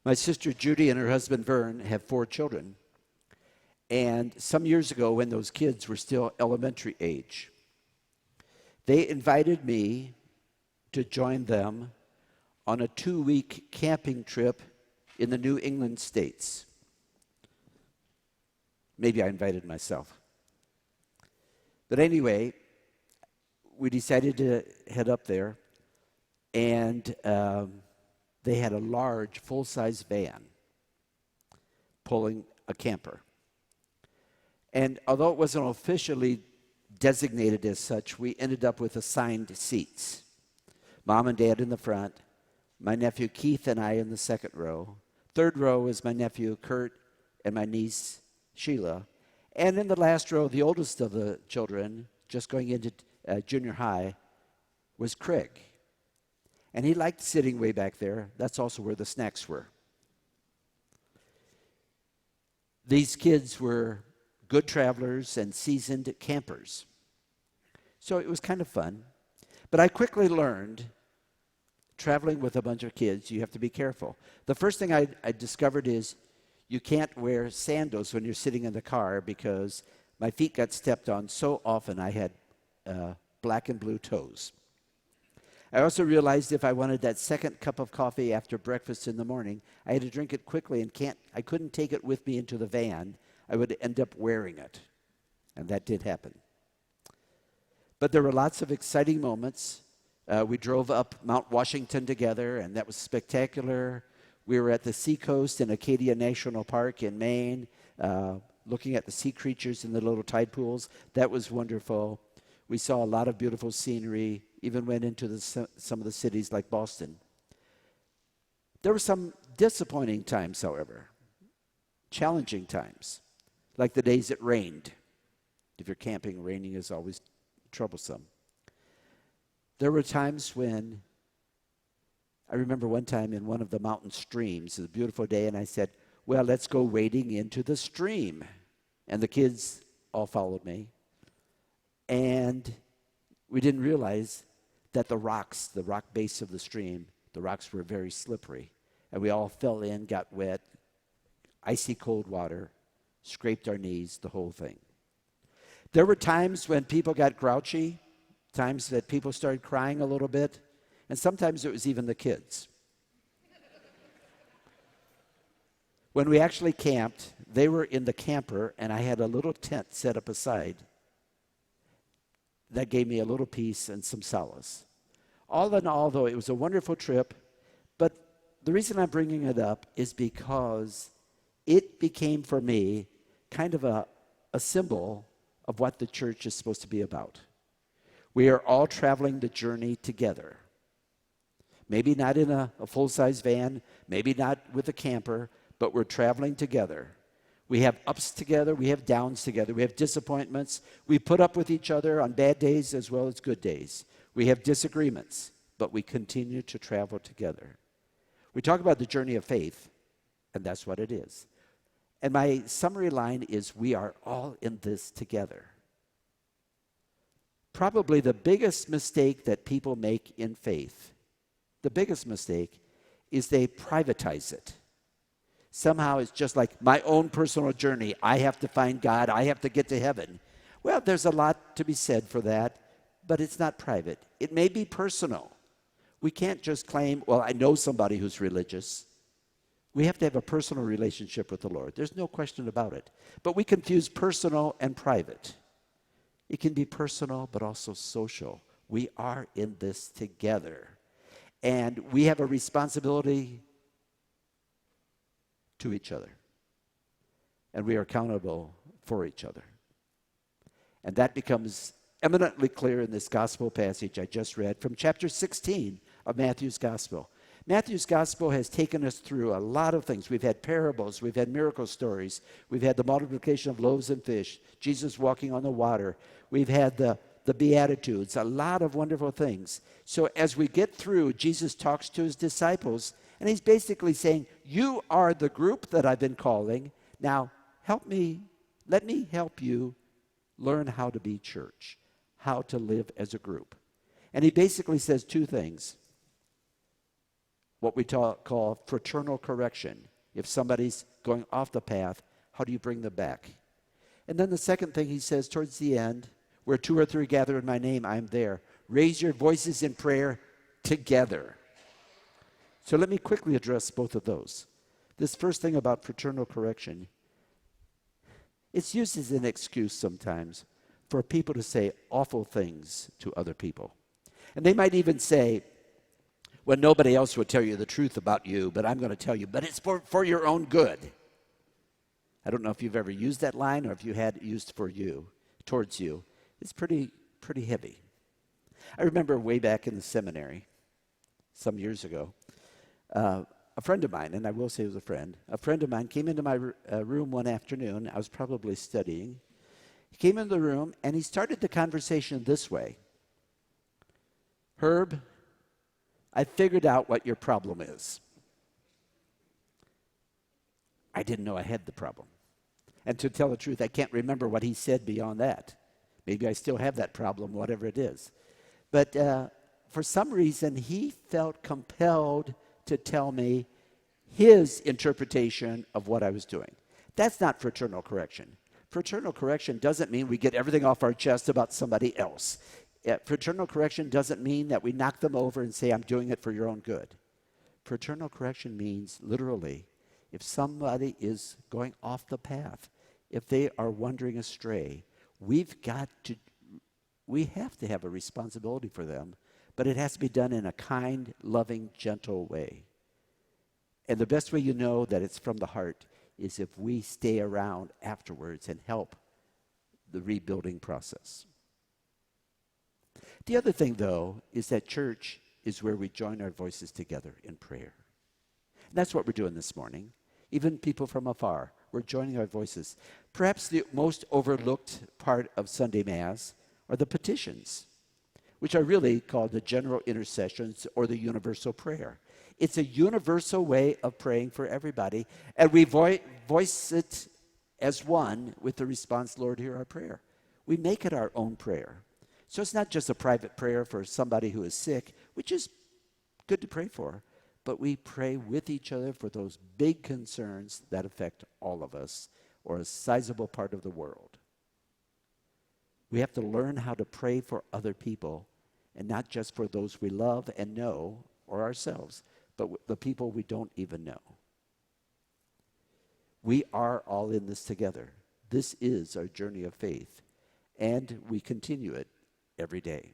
My sister Judy and her husband Vern have 4 children. And some years ago, when those kids were still elementary age, they invited me to join them on a 2-week camping trip in the New England states. Maybe I invited myself. But anyway, we decided to head up there, and they had a large, full-size van pulling a camper. And although it wasn't officially designated as such, we ended up with assigned seats. Mom and Dad in the front, my nephew Keith and I in the second row. Third row is my nephew Kurt and my niece Sheila. And in the last row, the oldest of the children, just going into junior high, was Craig. And he liked sitting way back there. That's also where the snacks were. These kids were good travelers and seasoned campers. So it was kind of fun. But I quickly learned, traveling with a bunch of kids, you have to be careful. The first thing I discovered is you can't wear sandals when you're sitting in the car because my feet got stepped on so often I had black and blue toes. I also realized if I wanted that second cup of coffee after breakfast in the morning, I had to drink it quickly and I couldn't take it with me into the van. I would end up wearing it. And that did happen. But there were lots of exciting moments. We drove up Mount Washington together, and that was spectacular. We were at the seacoast in Acadia National Park in Maine, looking at the sea creatures in the little tide pools. That was wonderful. We saw a lot of beautiful scenery, even went into some of the cities like Boston. There were some disappointing times, however, challenging times, like the days it rained. If you're camping, raining is always troublesome. There were times when, I remember one time in one of the mountain streams, it was a beautiful day, and I said, well, let's go wading into the stream. And the kids all followed me. And we didn't realize that the rock base of the stream, the rocks were very slippery. And we all fell in, got wet, icy cold water, scraped our knees, the whole thing. There were times when people got grouchy, times that people started crying a little bit, and sometimes it was even the kids. When we actually camped, they were in the camper, and I had a little tent set up aside. That gave me a little peace and some solace. All in all, though, it was a wonderful trip, but the reason I'm bringing it up is because it became for me kind of a symbol of what the church is supposed to be about. We are all traveling the journey together. Maybe not in a full-size van, maybe not with a camper, but we're traveling together. We have ups together, we have downs together, we have disappointments. We put up with each other on bad days as well as good days. We have disagreements, but we continue to travel together. We talk about the journey of faith, and that's what it is. And my summary line is, we are all in this together. Probably the biggest mistake that people make in faith, the biggest mistake, is they privatize it. Somehow it's just like my own personal journey. I have to find God. I have to get to heaven. Well, there's a lot to be said for that, but it's not private. It may be personal. We can't just claim, well, I know somebody who's religious. We have to have a personal relationship with the Lord. There's no question about it. But we confuse personal and private. It can be personal, but also social. We are in this together. And we have a responsibility to each other. And we are accountable for each other. And that becomes eminently clear in this gospel passage I just read from chapter 16 of Matthew's gospel. Matthew's gospel has taken us through a lot of things. We've had parables, we've had miracle stories, we've had the multiplication of loaves and fish, Jesus walking on the water, we've had the Beatitudes, a lot of wonderful things. So as we get through, Jesus talks to his disciples, and he's basically saying, you are the group that I've been calling. Now, let me help you learn how to be church, how to live as a group. And he basically says two things. what we call fraternal correction. If somebody's going off the path, how do you bring them back? And then the second thing he says towards the end, where two or three gather in my name, I'm there. Raise your voices in prayer together. So let me quickly address both of those. This first thing about fraternal correction, it's used as an excuse sometimes for people to say awful things to other people. And they might even say, well, nobody else would tell you the truth about you, but I'm going to tell you, but it's for your own good. I don't know if you've ever used that line or if you had it used for you, towards you. It's pretty heavy. I remember way back in the seminary, some years ago, a friend of mine, and I will say he was a friend of mine came into my room one afternoon. I was probably studying. He came into the room, and he started the conversation this way. Herb, I figured out what your problem is. I didn't know I had the problem. And to tell the truth, I can't remember what he said beyond that. Maybe I still have that problem, whatever it is. But for some reason, he felt compelled to tell me his interpretation of what I was doing. That's not fraternal correction. Fraternal correction doesn't mean we get everything off our chest about somebody else. Fraternal correction doesn't mean that we knock them over and say, I'm doing it for your own good. Fraternal correction means, literally, if somebody is going off the path, if they are wandering astray, we have to have a responsibility for them, but it has to be done in a kind, loving, gentle way. And the best way you know that it's from the heart is if we stay around afterwards and help the rebuilding process. The other thing, though, is that church is where we join our voices together in prayer. And that's what we're doing this morning. Even people from afar, we're joining our voices. Perhaps the most overlooked part of Sunday Mass are the petitions, which are really called the general intercessions or the universal prayer. It's a universal way of praying for everybody, and we voice it as one with the response, Lord, hear our prayer. We make it our own prayer. So it's not just a private prayer for somebody who is sick, which is good to pray for, but we pray with each other for those big concerns that affect all of us or a sizable part of the world. We have to learn how to pray for other people and not just for those we love and know or ourselves, but the people we don't even know. We are all in this together. This is our journey of faith, and we continue it every day.